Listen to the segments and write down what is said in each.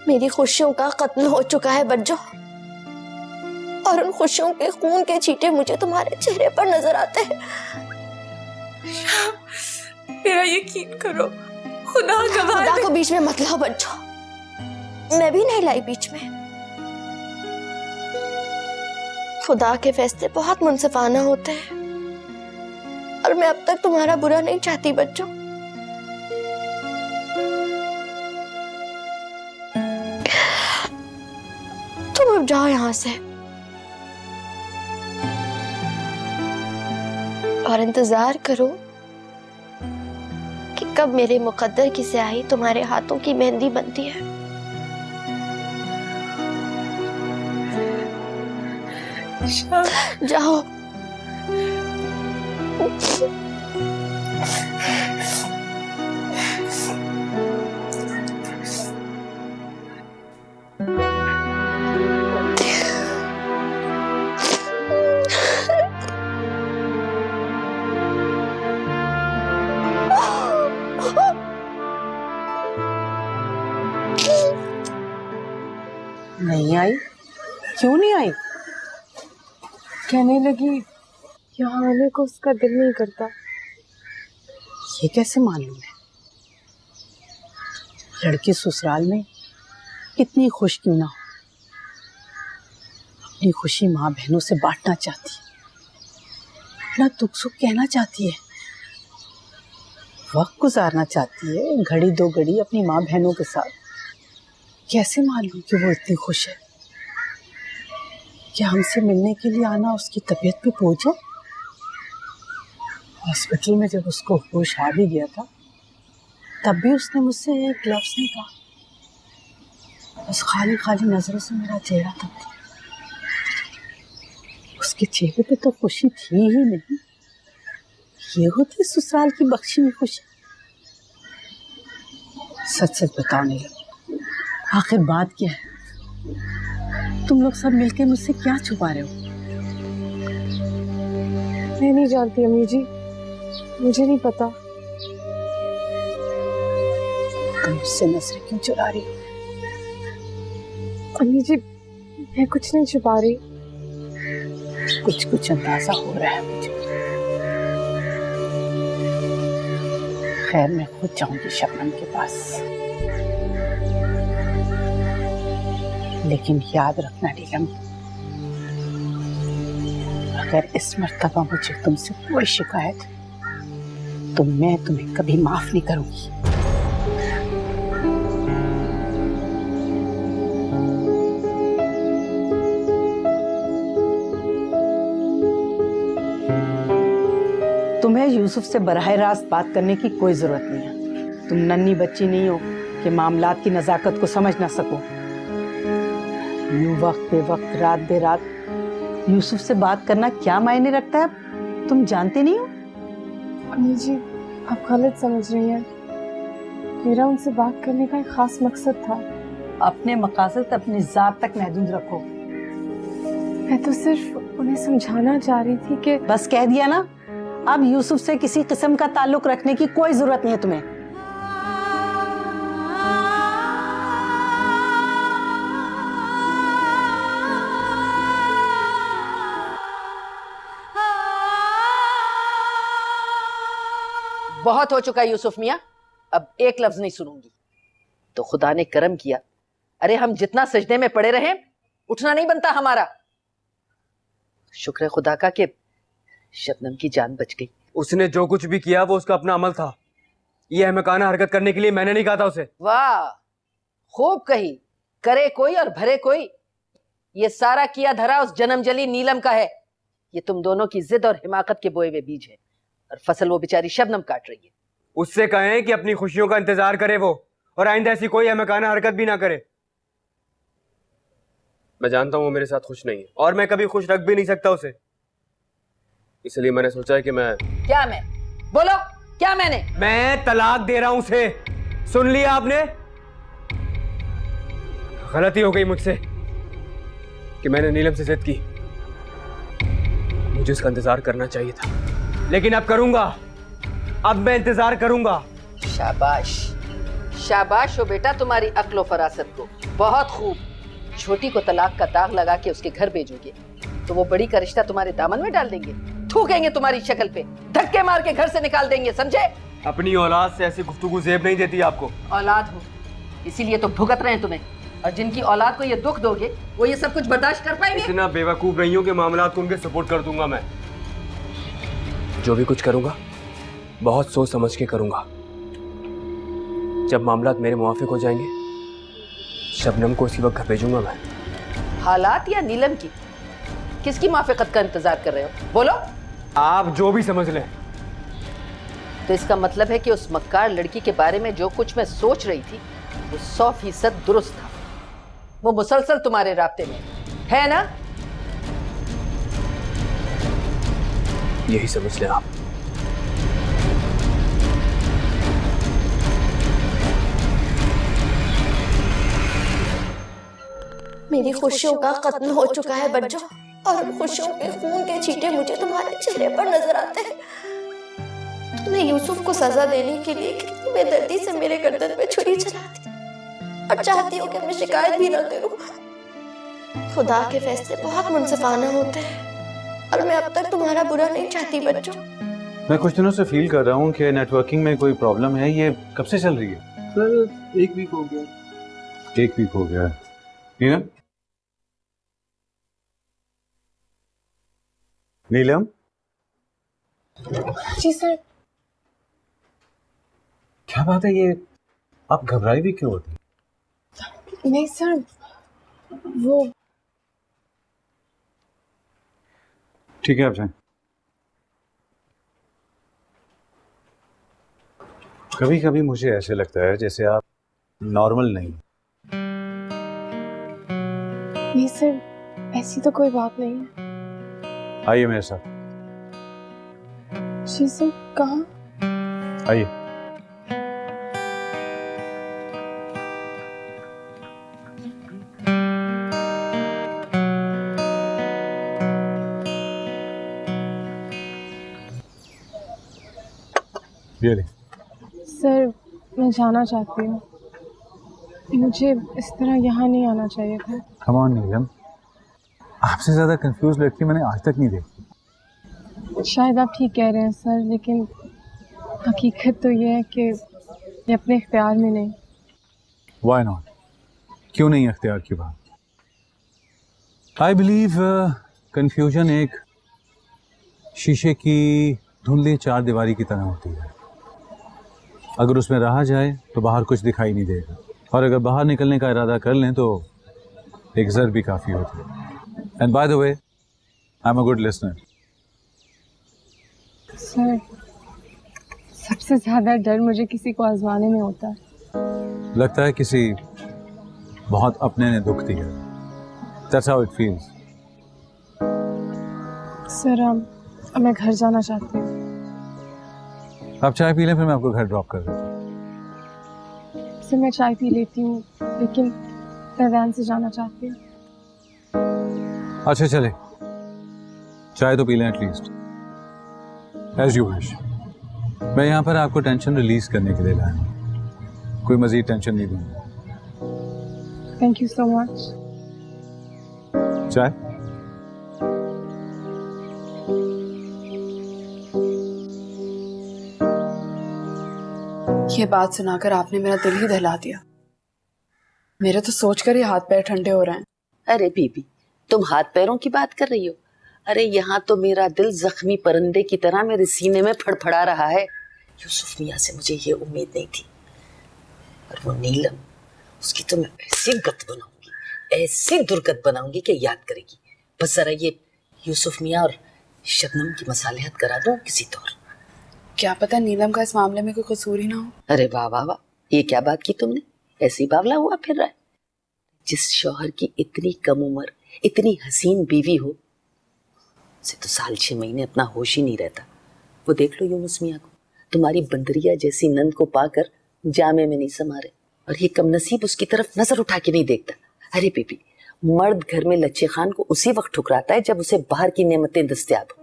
मेरी खुशियों का कत्ल हो चुका है बच्चों, और उन खुशियों के खून के छींटे मुझे तुम्हारे चेहरे पर नजर आते हैं। मेरा यकीन करो, खुदा गवाह खुदा को बीच में मत लाओ बच्चों, मैं भी नहीं लाई बीच में। खुदा के फैसले बहुत मुनसिफाना होते हैं, और मैं अब तक तुम्हारा बुरा नहीं चाहती बच्चों। तुम अब जाओ यहाँ से और इंतजार करो कि कब मेरे मुकद्दर की स्याही तुम्हारे हाथों की मेहंदी बनती है। जाओ। नहीं आई? क्यों नहीं आई? कहने लगी यहाँ आने को उसका दिल नहीं करता। ये कैसे मालूम है? लड़की ससुराल में कितनी खुश क्यों ना हो, अपनी खुशी माँ बहनों से बांटना चाहती है, अपना दुख सुख कहना चाहती है, वक्त गुजारना चाहती है घड़ी दो घड़ी अपनी माँ बहनों के साथ। कैसे मालूम कि वो इतनी खुश है? क्या हमसे मिलने के लिए आना उसकी तबीयत पे बोझ है? हॉस्पिटल में जब उसको होश आ भी गया था, तब भी उसने मुझसे एक लफ्ज़ नहीं कहा, बस खाली खाली नजरों से मेरा चेहरा तकती। उसके चेहरे पे तो खुशी थी ही नहीं। ये होती ससुराल की बख्शी हुई खुशी? सच सच बताओ नीलम, आखिर बात क्या है? तुम लोग सब मिलके मुझसे क्या छुपा रहे हो? मैं नहीं जानती अम्मी जी, मुझे नहीं पता। तुम मुझसे नजरें क्यों चुरा रही हो? अम्मी जी, मैं कुछ नहीं छुपा रही। कुछ कुछ अंदाजा हो रहा है मुझे। खैर, मैं खुद जाऊंगी शबनम के पास, लेकिन याद रखना नीलम, अगर इस मर्तबा मुझे तुमसे कोई शिकायत तो मैं तुम्हें कभी माफ नहीं करूंगी। तुम्हें यूसुफ से बराह रास्त बात करने की कोई जरूरत नहीं है। तुम नन्ही बच्ची नहीं हो कि मामलात की नजाकत को समझ ना सको। यूं वक्त बे वक्त रात बे रात यूसुफ से बात करना क्या मायने रखता है, तुम जानते नहीं हो? अम्मी जी, आप गलत समझ रही हैं। मेरा उनसे बात करने का एक खास मकसद था। अपने मकासद अपनी जात तक महदूद रखो। मैं तो सिर्फ उन्हें समझाना चाह रही थी कि बस कह दिया ना, अब यूसुफ से किसी किस्म का ताल्लुक रखने की कोई जरूरत नहीं है तुम्हें। बहुत हो चुका है यूसुफ मियाँ, अब एक लफ्ज नहीं सुनूंगी। तो खुदा ने करम किया, अरे हम जितना सजदे में पड़े रहे उठना नहीं बनता हमारा। शुक्र है खुदा का कि शबनम की जान बच गई। उसने जो कुछ भी किया वो उसका अपना अमल था। ये अहमकाना हरकत करने के लिए मैंने नहीं कहा था उसे। वाह, खूब कही, करे कोई और भरे कोई। ये सारा किया धरा उस जन्मजली नीलम का है। ये तुम दोनों की जिद और हिमाकत के बोए हुए बीज है, और फसल वो बेचारी शबनम काट रही है। उससे कहें कि अपनी खुशियों का इंतजार करे वो, और आइंदा ऐसी कोई अहमकाना हरकत भी ना करे। मैं जानता हूं वो मेरे साथ खुश नहीं है, और मैं कभी खुश रख भी नहीं सकता उसे। इसलिए मैंने सोचा है कि मैं बोलो क्या मैं तलाक दे रहा हूं उसे। सुन लिया आपने? गलती हो गई मुझसे कि मैंने नीलम से जिद की। मुझे उसका इंतजार करना चाहिए था, लेकिन अब करूंगा। अब मैं इंतजार करूंगा। शाबाश शाबाश हो बेटा तुम्हारी अक्ल फरासत को, बहुत खूब। छोटी को तलाक का दाग लगा के उसके घर भेजोगे तो वो बड़ी का रिश्ता तुम्हारे दामन में डाल देंगे, थूकेंगे तुम्हारी शक्ल पे, धक्के मार के घर से निकाल देंगे, समझे? अपनी औलाद से ऐसी गुफ्तगू ज़ेब नहीं देती आपको। औलाद हो इसीलिए तो भुगत रहे हैं तुम्हें, और जिनकी औलाद को ये दुख दोगे वो ये सब कुछ बर्दाश्त कर पाएंगे? इतना बेवकूफ नहीं हूं कि मामलात को उनके सपोर्ट कर दूंगा। मैं जो भी कुछ करूंगा बहुत सोच समझ के करूंगा। जब मामलात मेरे मुवाफिक हो जाएंगे शबनम को उसी वक्त घर भेजूंगा मैं। हालात या नीलम की, किसकी मुआफ़िक़त का इंतजार कर रहे हो? बोलो। आप जो भी समझ लें। तो इसका मतलब है कि उस मक्कार लड़की के बारे में जो कुछ मैं सोच रही थी वो 100% दुरुस्त था। वो मुसलसल तुम्हारे राब्ते में है ना? यही समझ लें आप। मेरी खुशियों का कत्ल हो चुका है बच्चों, और उन खुशियों के खून के छींटे मुझे तुम्हारे चेहरे पर नजर आते हैं। तुमने यूसुफ को सजा देने के लिए कितनी बेदर्दी से मेरे गर्दन पे छुरी चला दी, और चाहती हो कि मैं शिकायत भी न करूं। खुदा के फैसले बहुत मुनसिफाना होते हैं, और मैं अब तक तुम्हारा बुरा नहीं चाहती बच्चों। मैं कुछ दिनों से फील कर रहा हूँ कि नेटवर्किंग में कोई प्रॉब्लम है। ये कब से चल रही है? सर 1 वीक हो गया। 1 वीक हो गया है। नीलम। जी सर। क्या बात है, ये आप घबराई भी क्यों होती? नहीं सर, वो ठीक है, आप जाएं। कभी कभी मुझे ऐसे लगता है जैसे आप नॉर्मल नहीं। नहीं सर, ऐसी तो कोई बात नहीं है। आइए मेरे साथ। जी सर, कहाँ? आइए। Really? सर, मैं जाना चाहती हूँ। मुझे इस तरह यहाँ नहीं आना चाहिए था। Come on नीलम, आपसे ज्यादा कंफ्यूज लड़की मैंने आज तक नहीं देखी। शायद आप ठीक कह रहे हैं सर, लेकिन हकीकत तो ये है कि ये अपने इख्तियार में नहीं। Why not? क्यों नहीं इख्तियार की बात? I believe confusion एक शीशे की धुंधली चार दीवारी की तरह होती है। अगर उसमें रहा जाए तो बाहर कुछ दिखाई नहीं देगा, और अगर बाहर निकलने का इरादा कर लें तो एक जर भी काफ़ी होती है। And by the way, I'm a good listener. Sir, सबसे ज़्यादा डर मुझे किसी को आजमाने में होता है। लगता है किसी बहुत अपने ने दुख दिया। That's how it feels. Sir, अब मैं घर जाना चाहती हूँ। आप चाय पी लें, फिर मैं आपको घर ड्रॉप कर देता हूँ। सर, मैं चाय पी लेती हूँ, लेकिन मैं वैन से जाना चाहती हूँ। अच्छा चले, चाय तो पी लें एटलीस्ट। As you wish. मैं यहाँ पर आपको टेंशन रिलीज करने के लिए लाया हूँ, कोई मजीद टेंशन नहीं दूंगा। Thank you so much. चाय? ये बात सुनाकर आपने मेरा दिल ही दहला दिया। मेरे तो सोचकर ही हाथ पैर ठंडे हो रहे हैं। अरे बीबी, तुम हाथ पैरों की बात कर रही हो? अरे यहाँ तो मेरा दिल जख्मी परिंदे की तरह मेरे सीने में फड़फड़ा रहा है। यूसुफ मियाँ से मुझे ये उम्मीद नहीं थी, और वो नीलम, उसकी तो मैं ऐसी गत बनाऊंगी, ऐसी दुर्गत बनाऊंगी कि याद करेगी। बस जरा ये यूसुफ मियाँ और शबनम की मसालिहत करा दो किसी तौर। क्या पता नीलम का इस मामले में कोई कसूर ही ना हो। अरे वाह वाह वाह, ये क्या बात की तुमने? ऐसी बावला हुआ फिर रहा है। जिस शौहर की इतनी कम उम्र, इतनी हसीन बीवी हो, उसे तो 6 महीने अपना होश ही नहीं रहता। वो देख लो यूनुस मियाँ को, तुम्हारी बंदरिया जैसी नंद को पाकर जामे में नहीं समा रहे, और ये कम नसीब उसकी तरफ नजर उठा के नहीं देखता। अरे बीबी, मर्द घर में लच्छे खान को उसी वक्त ठुकराता है जब उसे बाहर की नेमतें दस्तयाब हो।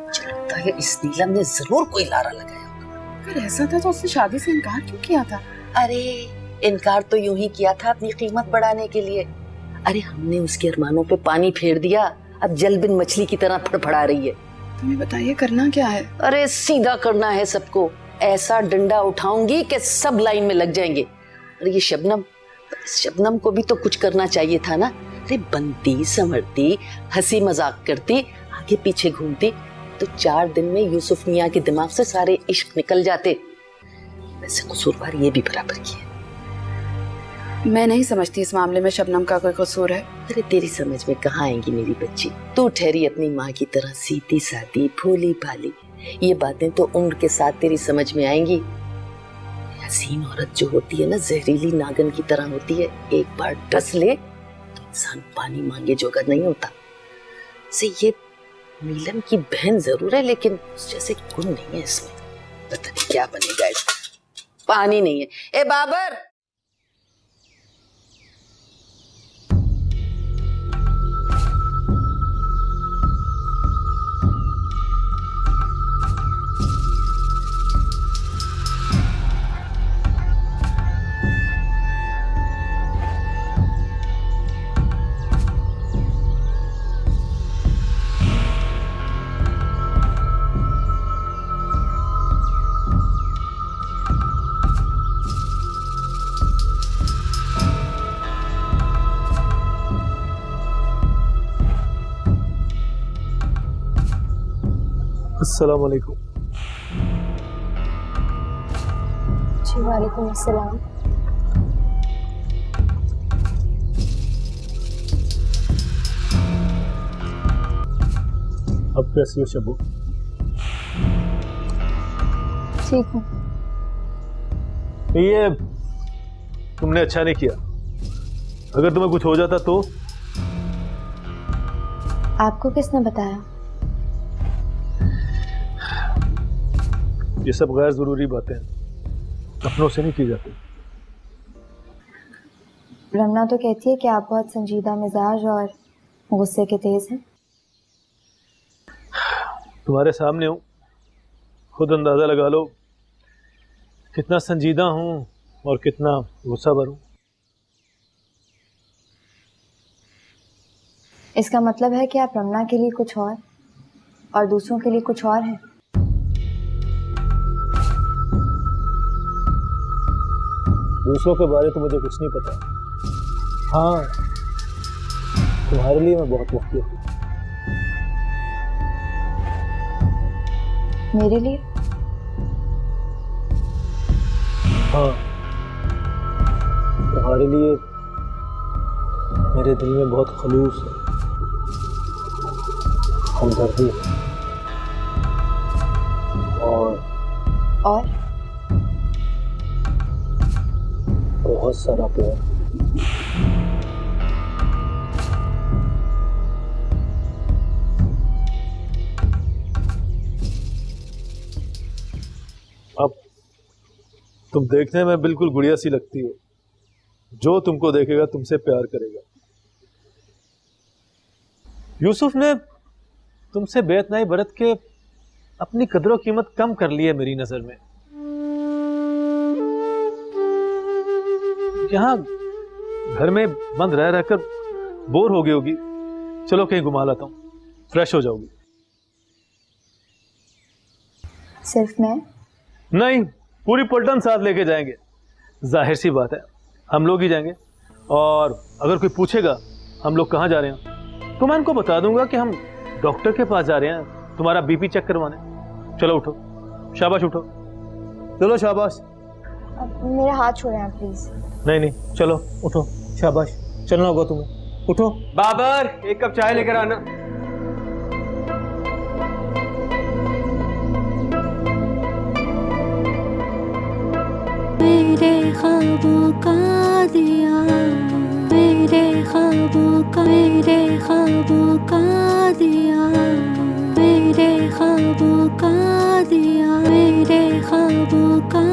मुझे लगता है इस नीलम ने जरूर कोई लारा लगाया होगा। अगर ऐसा था तो उसने शादी से इनकार क्यों किया था? अरे इनकार तो यूं ही किया था अपनी कीमत बढ़ाने के लिए। अरे हमने उसके अरमानों पे पानी फेर दिया, अब जल बिन मछली की तरह फड़फड़ा रही है। तुम्हें बताइए करना क्या है? अरे सीधा करना है सबको, ऐसा डंडा उठाऊंगी कि सब लाइन में लग जाएंगे। अरे ये शबनम को भी तो कुछ करना चाहिए था ना। अरे बनती संवरती, हंसी मजाक करती, आगे पीछे घूमती तो 4 दिन में यूसुफ मियाँ के दिमाग से सारे इश्क निकल जाते। वैसे कसूरवार ये भी बराबर की है। मैं नहीं समझती इस मामले में शबनम का कोई कसूर है। अरे तेरी समझ में कहाँ आएंगी मेरी बच्ची, तू ठहरी अपनी माँ की तरह सीधी सादी भोली भाली। ये बातें तो उम्र के साथ तेरी समझ में आएंगी। हसीन औरत जो होती है ना, जहरीली नागन की तरह होती है, एक बार डस ले तो इंसान पानी मांगे जोगर नहीं होता। से ये नीलम की बहन जरूर है, लेकिन उस जैसे गुण नहीं है इसमें। पता नहीं क्या बनेगा इसका। पानी नहीं है। ए बाबर, अस्सलाम वालेकुम। जी वालेकुम अस्सलाम। अब कैसी हो शबू? ठीक हूँ। ये तुमने अच्छा नहीं किया। अगर तुम्हें कुछ हो जाता तो? आपको किसने बताया? ये सब गैर जरूरी बातें अपनों से नहीं की जाती। रमना तो कहती है कि आप बहुत संजीदा मिजाज और गुस्से के तेज हैं। तुम्हारे सामने हूं, खुद अंदाजा लगा लो कितना संजीदा हूं और कितना गुस्सा भर हूं। इसका मतलब है कि आप रमना के लिए कुछ और दूसरों के लिए कुछ और है। दूसरों के बारे तो मुझे कुछ नहीं पता। हाँ, तुम्हारे लिए मैं बहुत मुफ्ती हूँ। मेरे लिए? हाँ, तुम्हारे लिए मेरे दिल में बहुत खलूस है, हमदर्दी है और बहुत सारा प्यार। अब तुम देखने में बिल्कुल गुड़िया सी लगती हो। जो तुमको देखेगा तुमसे प्यार करेगा। यूसुफ ने तुमसे बेइतनाई बरत के अपनी कदर कीमत कम कर ली है मेरी नजर में। यहाँ घर में बंद रह रहकर बोर हो गई होगी। चलो कहीं घुमा लाता हूँ, फ्रेश हो जाओगी। सिर्फ मैं? नहीं, पूरी पलटन साथ लेके जाएंगे। जाहिर सी बात है, हम लोग ही जाएंगे। और अगर कोई पूछेगा हम लोग कहाँ जा रहे हैं तो मैं उनको बता दूंगा कि हम डॉक्टर के पास जा रहे हैं तुम्हारा बीपी चेक करवाने। चलो उठो, शाबाश उठो, चलो शाबाश। अब मेरा हाथ छोड़ें आप प्लीज। नहीं नहीं, चलो उठो, शाबाश। चलना होगा तुम्हें, उठो। बाबर, एक कप चाय लेकर आना। मेरे ख्वाबों का दिया, मेरे ख्वाबों का दिया, मेरे ख्वाबों का दिया, मेरे ख्वाबों का